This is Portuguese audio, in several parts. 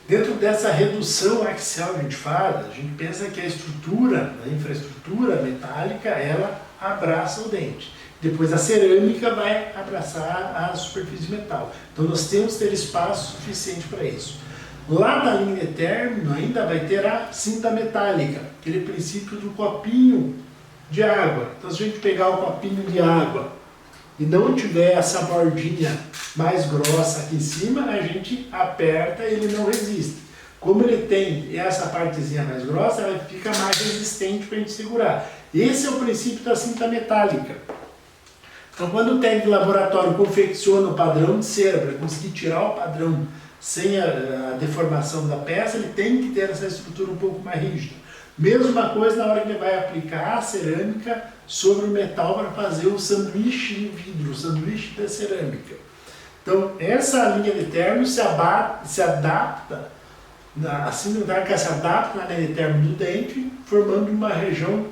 Dentro dessa redução axial que a gente faz, a gente pensa que a estrutura, a infraestrutura metálica, ela abraça o dente. Depois a cerâmica vai abraçar a superfície de metal. Então nós temos que ter espaço suficiente para isso. Lá na linha de término ainda vai ter a cinta metálica, aquele princípio do copinho de água. Então se a gente pegar o copinho de água e não tiver essa bordinha mais grossa aqui em cima, a gente aperta e ele não resiste. Como ele tem essa partezinha mais grossa, ela fica mais resistente para a gente segurar. Esse é o princípio da cinta metálica. Então quando o técnico de laboratório confecciona o padrão de cera para conseguir tirar o padrão sem a deformação da peça, ele tem que ter essa estrutura um pouco mais rígida. Mesma coisa na hora que ele vai aplicar a cerâmica sobre o metal para fazer o sanduíche de vidro, o sanduíche da cerâmica. Então, essa linha de término se adapta, a cinta metálica se adapta na linha de término do dente, formando uma região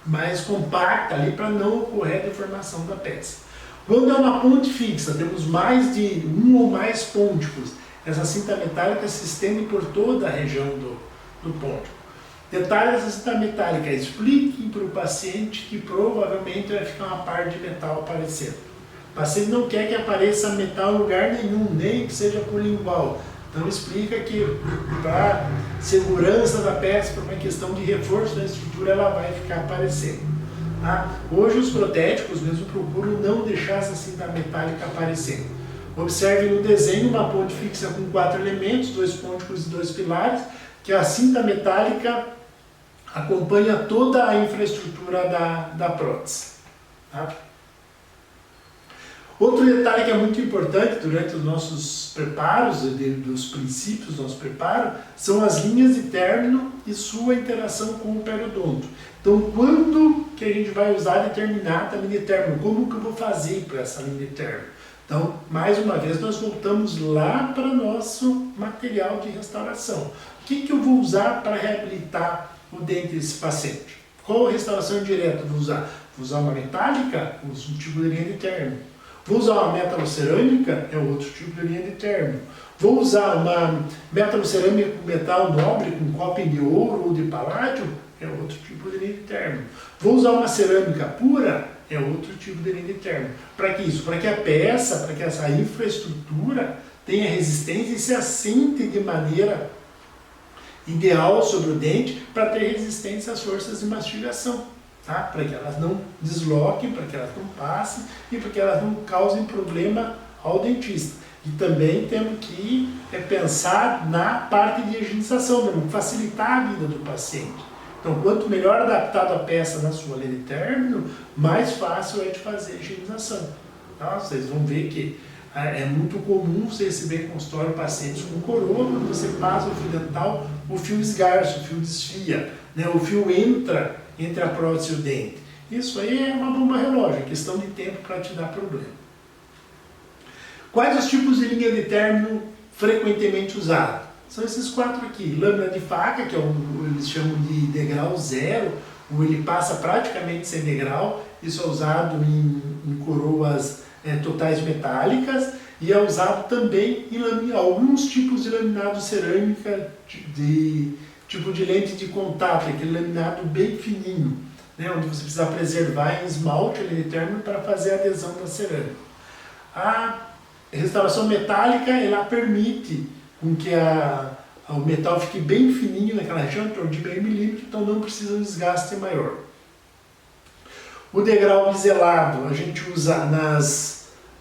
mais compacta ali para não ocorrer a deformação da peça. Quando é uma ponte fixa, temos mais de um ou mais pônticos, essa cinta metálica se estende por toda a região do pôntico. Detalhe dessa cinta metálica, explique para o paciente que provavelmente vai ficar uma parte de metal aparecendo. O paciente não quer que apareça metal em lugar nenhum, nem que seja por lingual. Então explica que para segurança da peça, para uma questão de reforço da estrutura, ela vai ficar aparecendo. Tá? Hoje os protéticos mesmo procuram não deixar essa cinta metálica aparecendo. Observe no desenho uma ponte fixa com 4 elementos, 2 pônticos e 2 pilares, que a cinta metálica acompanha toda a infraestrutura da prótese. Tá? Outro detalhe que é muito importante durante os nossos preparos, dos princípios do nosso preparo, são as linhas de término e sua interação com o periodonto. Então, quando que a gente vai usar determinada linha de término? Como que eu vou fazer para essa linha de término? Então, mais uma vez, nós voltamos lá para o nosso material de restauração. O que eu vou usar para reabilitar o dente desse paciente? Qual restauração direta vou usar? Vou usar uma metálica? Uso um tipo de linha de término. Vou usar uma metalocerâmica? É outro tipo de linha de término. Vou usar uma metalocerâmica com metal nobre, com coping de ouro ou de paládio? É outro tipo de linha de término. Vou usar uma cerâmica pura? É outro tipo de linha de término. Para que isso? Para que a peça, para que essa infraestrutura tenha resistência e se assente de maneira ideal sobre o dente para ter resistência às forças de mastigação, tá? Para que elas não desloquem, para que elas não passem e para que elas não causem problema ao dentista. E também temos que pensar na parte de higienização, para facilitar a vida do paciente. Então, quanto melhor adaptado a peça na sua linha de término, mais fácil é de fazer a higienização. Tá? Vocês vão ver que é muito comum você receber em consultório pacientes com coroa, quando você passa o fio dental, o fio esgarça, o fio desfia, né? O fio entra entre a prótese e o dente. Isso aí é uma bomba relógio, é questão de tempo para te dar problema. Quais os tipos de linha de término frequentemente usados? São esses 4 aqui. Lâmina de faca, que eles chamam de degrau zero, ou ele passa praticamente sem degrau. Isso é usado em coroas totais metálicas e é usado também em alguns tipos de laminado cerâmica de tipo de lente de contato, aquele laminado bem fininho, né, onde você precisa preservar em esmalte a linha de término para fazer a adesão da cerâmica. A restauração metálica, ela permite com que o metal fique bem fininho naquela região, em torno de meio milímetro, então não precisa um desgaste maior. O degrau biselado a gente usa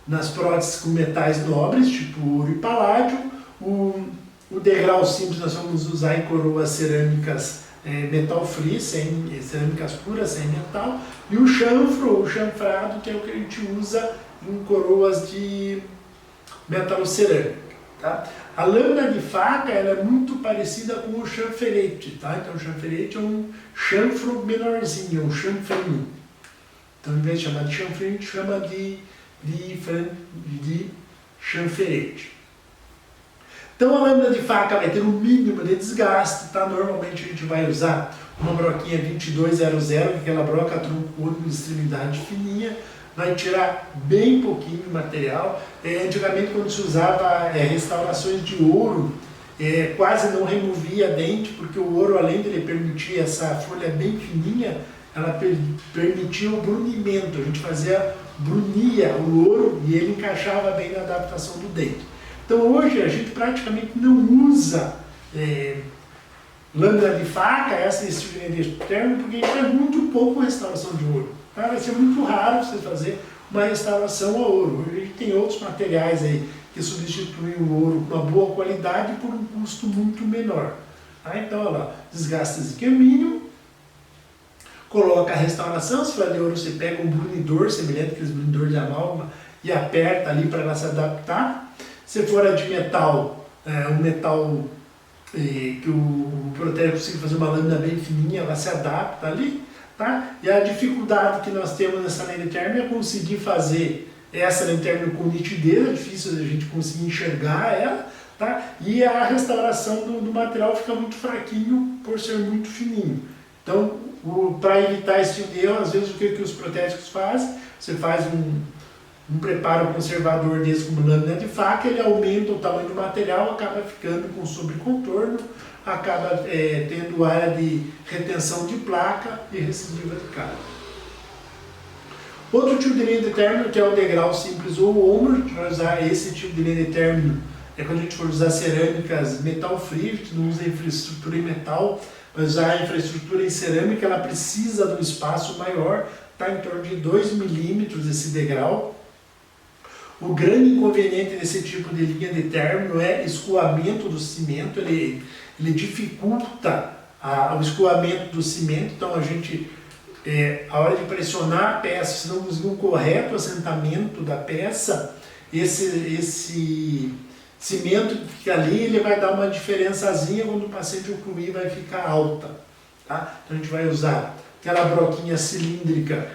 nas próteses com metais nobres, tipo ouro e paládio. O degrau simples nós vamos usar em coroas cerâmicas metal free, cerâmicas puras, sem metal. E o chanfro, ou chanfrado, que é o que a gente usa em coroas de metalocerâmica. Tá? A lâmina de faca ela é muito parecida com o chanferete. Tá? Então o chanferete é um chanfro menorzinho, um chanfrinho. Então, em vez de chamar de chanfrinho, a gente chama de chanferete. Então, a lâmina de faca vai ter um mínimo de desgaste, tá? Normalmente a gente vai usar uma broquinha 2200, que é aquela broca tronco único de extremidade fininha, vai tirar bem pouquinho de material. Antigamente, quando se usava restaurações de ouro, quase não removia dente, porque o ouro, além de ele permitir essa folha bem fininha, ela permitia o brunimento. A gente brunia o ouro e ele encaixava bem na adaptação do dente. Então hoje a gente praticamente não usa lâmina de faca, esse tipo de dente térmico, porque a gente faz muito pouco restauração de ouro. Tá? Vai ser muito raro você fazer uma restauração ao ouro. Hoje a gente tem outros materiais aí que substituem o ouro com uma boa qualidade por um custo muito menor. Tá? Então, olha lá, desgaste de mínimo, coloca a restauração. Se for de ouro, você pega um brunidor, semelhante àqueles brunidores de amálgama, e aperta ali para ela se adaptar. Se for a de metal, um metal que o protético consiga fazer uma lâmina bem fininha, ela se adapta ali. Tá? E a dificuldade que nós temos nessa lente térmica é conseguir fazer essa lente térmica com nitidez, é difícil a gente conseguir enxergar ela, tá? E a restauração do material fica muito fraquinho por ser muito fininho. Então, para evitar esse tipo de erro, às vezes o que os protéticos fazem? Você faz um preparo conservador desse como lâmina de faca, ele aumenta o tamanho do material, acaba ficando com sobrecontorno, acaba tendo área de retenção de placa e recidiva de carga. Outro tipo de linha de término, que é o degrau simples ou o ombro, a gente vai usar esse tipo de linha de término quando a gente for usar cerâmicas metal free. A gente não usa infraestrutura em metal, vai usar a infraestrutura em cerâmica, ela precisa de um espaço maior, está em torno de 2 milímetros esse degrau. O grande inconveniente desse tipo de linha de término é escoamento do cimento, ele dificulta o escoamento do cimento. Então a gente, a hora de pressionar a peça, se não conseguir um correto assentamento da peça, esse cimento que fica ali, ele vai dar uma diferençazinha quando o paciente ocluir, vai ficar alta. Tá? Então a gente vai usar aquela broquinha cilíndrica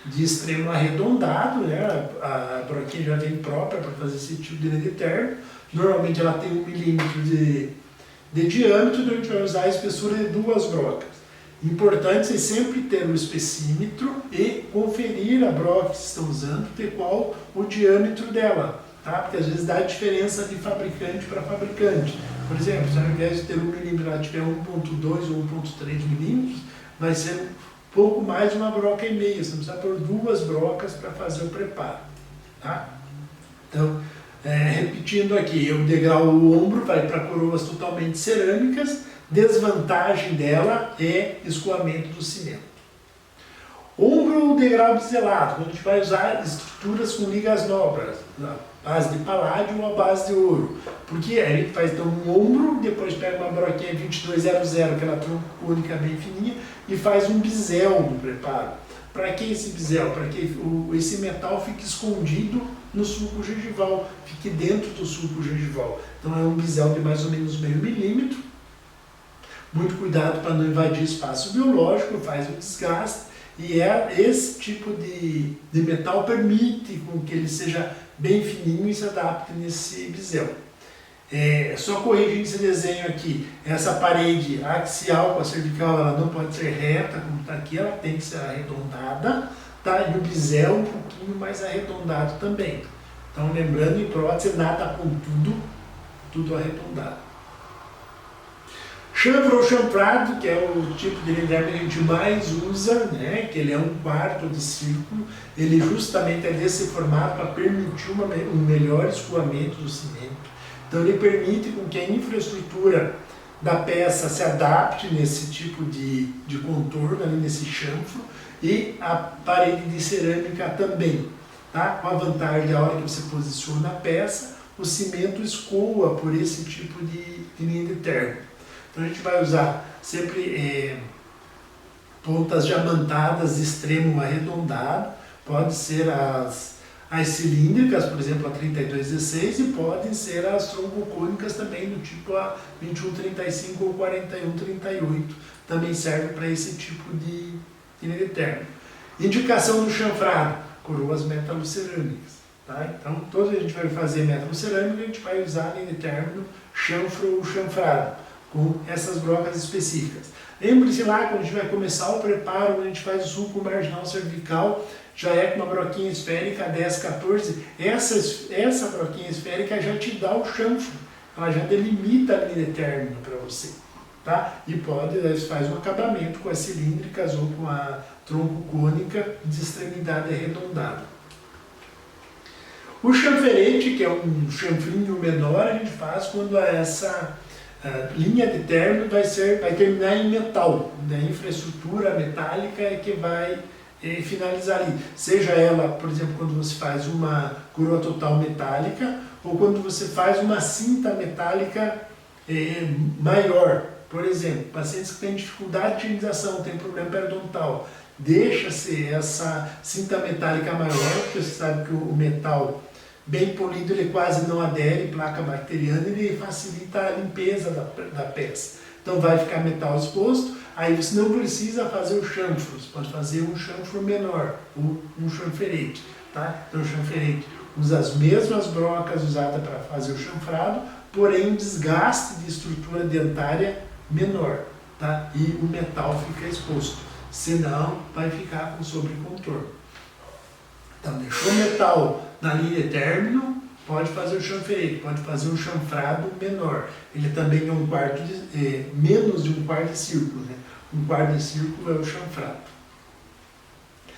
de extremo arredondado, né? A broquinha já vem própria para fazer esse tipo de linha de término. Normalmente ela tem 1 milímetro de diâmetro, então a gente vai usar a espessura de 2 brocas. Importante é sempre ter o espessímetro e conferir a broca que vocês estão usando, ter qual o diâmetro dela, tá? Porque às vezes dá diferença de fabricante para fabricante. Por exemplo, se ao invés de ter 1 milímetro, ela tiver 1,2 ou 1,3 milímetros, vai ser um pouco mais de 1,5 broca. Você precisa pôr 2 brocas para fazer o preparo. Tá? Então, repetindo aqui, o degrau ombro vai para coroas totalmente cerâmicas. Desvantagem dela é escoamento do cimento. Ombro ou degrau biselado, quando a gente vai usar estruturas com ligas nobres, a base de paládio ou a base de ouro. Porque a gente faz então um ombro, depois pega uma broquinha 2200, aquela tronco cônica bem fininha, e faz um bisel no preparo. Para que esse bisel? Para que esse metal fique escondido no sulco gengival, fique dentro do sulco gengival. Então é um bisel de mais ou menos meio milímetro. Muito cuidado para não invadir espaço biológico, faz o desgaste, e esse tipo de metal permite com que ele seja bem fininho e se adapte nesse bisel. Só corrigindo esse desenho aqui, essa parede axial com a cervical, ela não pode ser reta como está aqui, ela tem que ser arredondada, tá? E o bisel um pouquinho mais arredondado também. Então lembrando, em prótese nada com tudo arredondado. Chanfro ou chanfrado, que é o tipo de linha que a gente mais usa, né? Que ele é 1/4 de círculo, ele justamente é desse formato para permitir um melhor escoamento do cimento. Então ele permite com que a infraestrutura da peça se adapte nesse tipo de contorno, ali nesse chanfro, e a parede de cerâmica também. Tá? Com a vantagem de a hora que você posiciona a peça, o cimento escoa por esse tipo de linha de término. Então a gente vai usar sempre pontas diamantadas de extremo arredondado, pode ser as cilíndricas, por exemplo a 3216, e podem ser as troncocônicas também, do tipo a 2135 ou 4138, também serve para esse tipo de linha de término. Indicação do chanfrado, coroas metalocerâmicas. Tá? Então, toda a gente vai fazer metalocerâmica, a gente vai usar a linha de término chanfro ou chanfrado, com essas brocas específicas. Lembre-se lá, quando a gente vai começar o preparo, quando a gente faz o sulco marginal cervical, já é com uma broquinha esférica 10, 14, essa broquinha esférica já te dá o chanfro. ela já delimita a linha de término para você. Tá? E pode, você faz um acabamento com as cilíndricas ou com a tronco cônica de extremidade arredondada. O chanferete, que é um chanfrinho menor, a gente faz quando essa linha de término vai terminar em metal. A infraestrutura metálica é que vai finalizar ali. Seja ela, por exemplo, quando você faz uma coroa total metálica ou quando você faz uma cinta metálica maior. Por exemplo, pacientes que têm dificuldade de higienização, têm problema periodontal, deixa-se essa cinta metálica maior, porque você sabe que o metal bem polido ele quase não adere à placa bacteriana, ele facilita a limpeza da peça. Então vai ficar metal exposto, aí você não precisa fazer o chanfro, você pode fazer um chanfro menor, ou um chanferete. Tá? Então o chanferete usa as mesmas brocas usadas para fazer o chanfrado, porém um desgaste de estrutura dentária menor, tá? E o metal fica exposto, senão vai ficar com sobrecontorno. Então, deixou o metal na linha de término, pode fazer o chanferete, pode fazer um chanfrado menor. Ele também é menos de um quarto de círculo, né? Um quarto de círculo é o chanfrado.